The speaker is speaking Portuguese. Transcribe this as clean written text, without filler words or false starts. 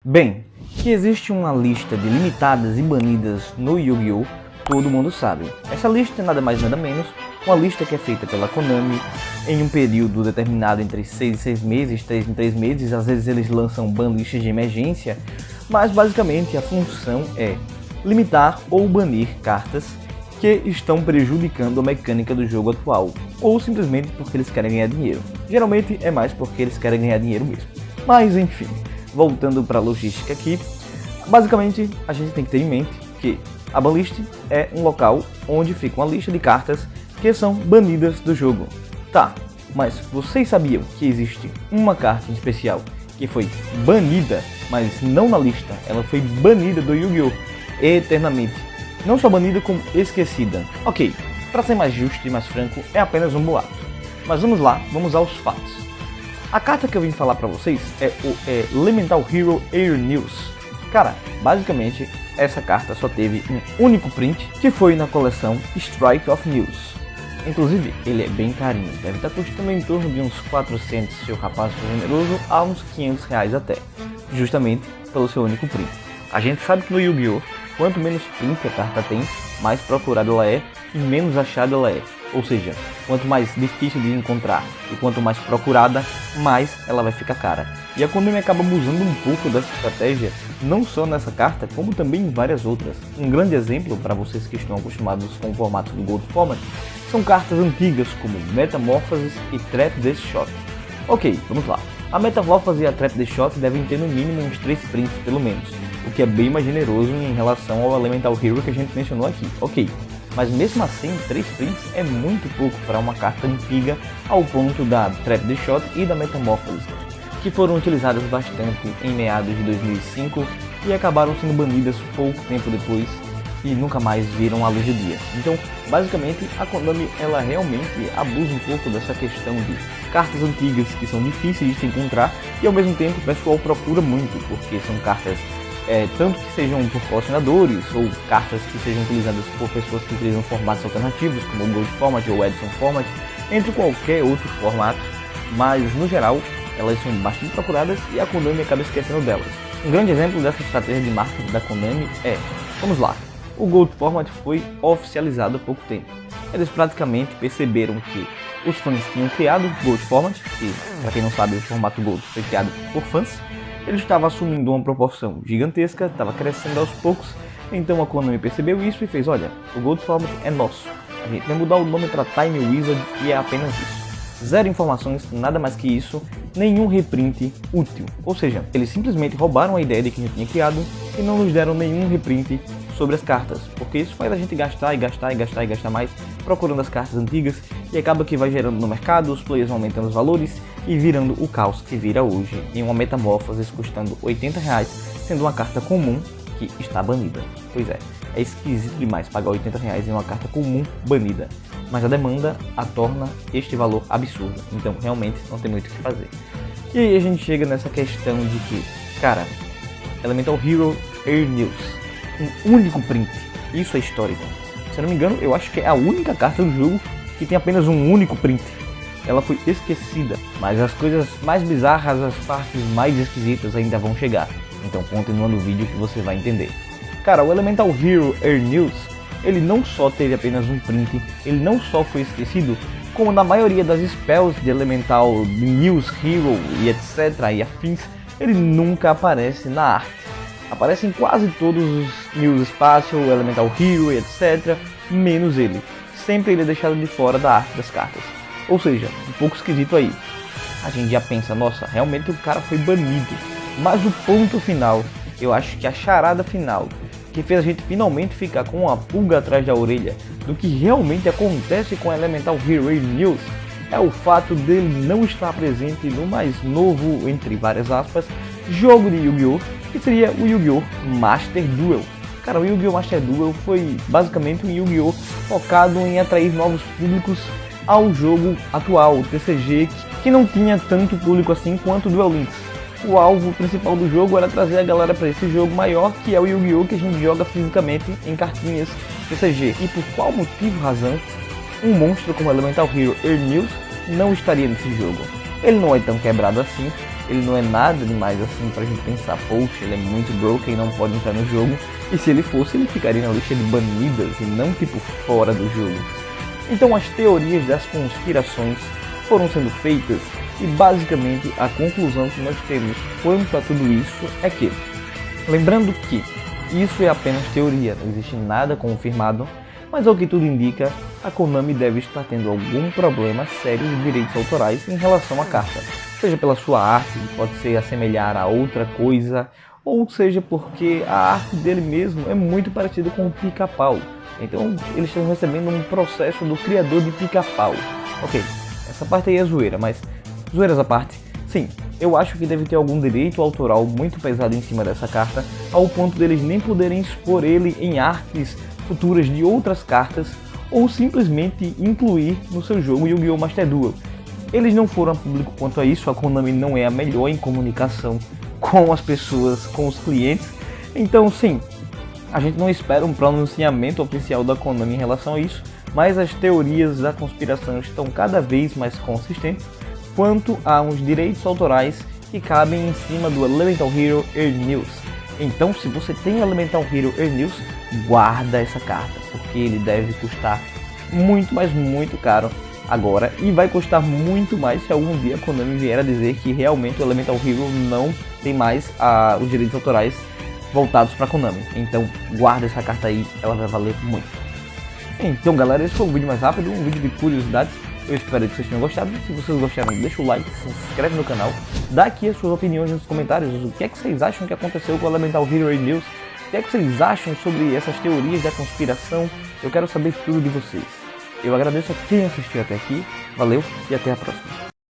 Bem, que existe uma lista de limitadas e banidas no Yu-Gi-Oh! Todo mundo sabe. Essa lista é nada mais nada menos uma lista que é feita pela Konami em um período determinado entre 6 e 6 meses, 3 em 3 meses, às vezes eles lançam banlistas de emergência, mas basicamente a função é limitar ou banir cartas que estão prejudicando a mecânica do jogo atual, ou simplesmente porque eles querem ganhar dinheiro. Geralmente é mais porque eles querem ganhar dinheiro mesmo. Mas enfim, voltando para a logística aqui, basicamente a gente tem que ter em mente que a banlist é um local onde fica uma lista de cartas que são banidas do jogo. Tá, mas vocês sabiam que existe uma carta em especial que foi banida, mas não na lista, ela foi banida do Yu-Gi-Oh! Eternamente. Não só banida, como esquecida. Ok, para ser mais justo e mais franco, é apenas um boato. Mas vamos lá, vamos aos fatos. A carta que eu vim falar pra vocês é o Elemental Hero Air News. Cara, basicamente, essa carta só teve um único print, que foi na coleção Strike of News. Inclusive, ele é bem carinho, deve estar custando em torno de uns 400 se o rapaz for generoso, a uns 500 reais até, justamente pelo seu único print. A gente sabe que no Yu-Gi-Oh! Quanto menos print a carta tem, mais procurada ela é e menos achada ela é. Ou seja, quanto mais difícil de encontrar e quanto mais procurada, mais ela vai ficar cara. E a Konami acaba usando um pouco dessa estratégia, não só nessa carta, como também em várias outras. Um grande exemplo, para vocês que estão acostumados com o formato do Gold Format, são cartas antigas como Metamorphosis e Trap the Shot. Ok, vamos lá. A Metamorphosis e a Trap the Shot devem ter no mínimo uns 3 prints pelo menos, o que é bem mais generoso em relação ao Elemental Hero que a gente mencionou aqui. Ok, mas mesmo assim 3 prints é muito pouco para uma carta antiga ao ponto da Trap the Shot e da Metamorphosis, que foram utilizadas bastante em meados de 2005 e acabaram sendo banidas pouco tempo depois e nunca mais viram a luz do dia. Então, basicamente, a Konami ela realmente abusa um pouco dessa questão de cartas antigas que são difíceis de se encontrar e ao mesmo tempo o pessoal procura muito, porque são cartas tanto que sejam por colecionadores ou cartas que sejam utilizadas por pessoas que utilizam formatos alternativos como o Gold Format ou o Edison Format, entre qualquer outro formato, mas no geral elas são bastante procuradas e a Konami acaba esquecendo delas. Um grande exemplo dessa estratégia de marketing da Konami é, vamos lá, o Gold Format foi oficializado há pouco tempo. Eles praticamente perceberam que os fãs tinham criado o Gold Format, que para quem não sabe o formato Gold foi criado por fãs. Ele estava assumindo uma proporção gigantesca, estava crescendo aos poucos, então a Konami percebeu isso e fez, olha, o Gold Format é nosso, a gente vai mudar o nome para Time Wizard e é apenas isso. Zero informações, nada mais que isso, nenhum reprint útil, ou seja, eles simplesmente roubaram a ideia de que a gente tinha criado e não nos deram nenhum reprint sobre as cartas, porque isso faz a gente gastar e gastar e gastar e gastar mais procurando as cartas antigas e acaba que vai gerando no mercado, os players vão aumentando os valores e virando o caos que vira hoje em uma Metamorphosis custando R$80, sendo uma carta comum que está banida. Pois é esquisito demais pagar R$80 em uma carta comum banida, mas a demanda a torna este valor absurdo, então realmente não tem muito o que fazer. E aí a gente chega nessa questão de que, cara, Elemental Hero Air News, um único print, isso é histórico. Se eu não me engano, eu acho que é a única carta do jogo que tem apenas um único print. Ela foi esquecida, mas as coisas mais bizarras, as partes mais esquisitas ainda vão chegar. Então continuando o vídeo que você vai entender. Cara, o Elemental Hero Air News, ele não só teve apenas um print, ele não só foi esquecido, como na maioria das spells de Elemental News Hero e etc. e afins, ele nunca aparece na arte. Aparecem quase todos os News Spatial, Elemental Hero e etc, menos ele. Sempre ele é deixado de fora da arte das cartas. Ou seja, um pouco esquisito aí. A gente já pensa, nossa, realmente o cara foi banido. Mas o ponto final, eu acho que a charada final, que fez a gente finalmente ficar com uma pulga atrás da orelha do que realmente acontece com Elemental Hero News, é o fato dele não estar presente no mais novo, entre várias aspas, jogo de Yu-Gi-Oh! Que seria o Yu-Gi-Oh! Master Duel. Cara, o Yu-Gi-Oh! Master Duel foi basicamente um Yu-Gi-Oh! Focado em atrair novos públicos ao jogo atual, o TCG, que não tinha tanto público assim quanto o Duel Links. O alvo principal do jogo era trazer a galera para esse jogo maior, que é o Yu-Gi-Oh! Que a gente joga fisicamente em cartinhas TCG. E por qual motivo, razão, um monstro como Elemental Hero Air News não estaria nesse jogo? Ele não é tão quebrado assim, ele não é nada demais assim pra gente pensar, poxa, ele é muito broken e não pode entrar no jogo, e se ele fosse, ele ficaria na lista de banidas e não tipo fora do jogo. Então as teorias das conspirações foram sendo feitas e basicamente a conclusão que nós temos quanto a tudo isso é que, lembrando que isso é apenas teoria, não existe nada confirmado, mas ao que tudo indica, a Konami deve estar tendo algum problema sério de direitos autorais em relação à carta, seja pela sua arte, que pode se assemelhar a outra coisa, ou seja porque a arte dele mesmo é muito parecida com o Pica-Pau. Então eles estão recebendo um processo do criador de Pica-Pau. Ok, essa parte aí é zoeira, mas zoeiras à parte, sim, eu acho que deve ter algum direito autoral muito pesado em cima dessa carta, ao ponto deles nem poderem expor ele em artes futuras de outras cartas, ou simplesmente incluir no seu jogo Yu-Gi-Oh! Master Duel. Eles não foram a público quanto a isso, a Konami não é a melhor em comunicação com as pessoas, com os clientes, então sim, a gente não espera um pronunciamento oficial da Konami em relação a isso, mas as teorias da conspiração estão cada vez mais consistentes quanto a uns direitos autorais que cabem em cima do Elemental Hero Earth News. Então, se você tem o Elemental Hero Earth News, guarda essa carta, porque ele deve custar muito, mas muito caro agora, e vai custar muito mais se algum dia a Konami vier a dizer que realmente o Elemental Hero não tem mais os direitos autorais voltados para Konami. Então, guarda essa carta aí, ela vai valer muito. Então, galera, esse foi um vídeo mais rápido, um vídeo de curiosidades. Eu espero que vocês tenham gostado. Se vocês gostaram, deixa o like, se inscreve no canal, dá aqui as suas opiniões nos comentários. O que é que vocês acham que aconteceu com o Elemental Hero Earth News? O que é que vocês acham sobre essas teorias da conspiração? Eu quero saber tudo de vocês. Eu agradeço a quem assistiu até aqui, valeu e até a próxima.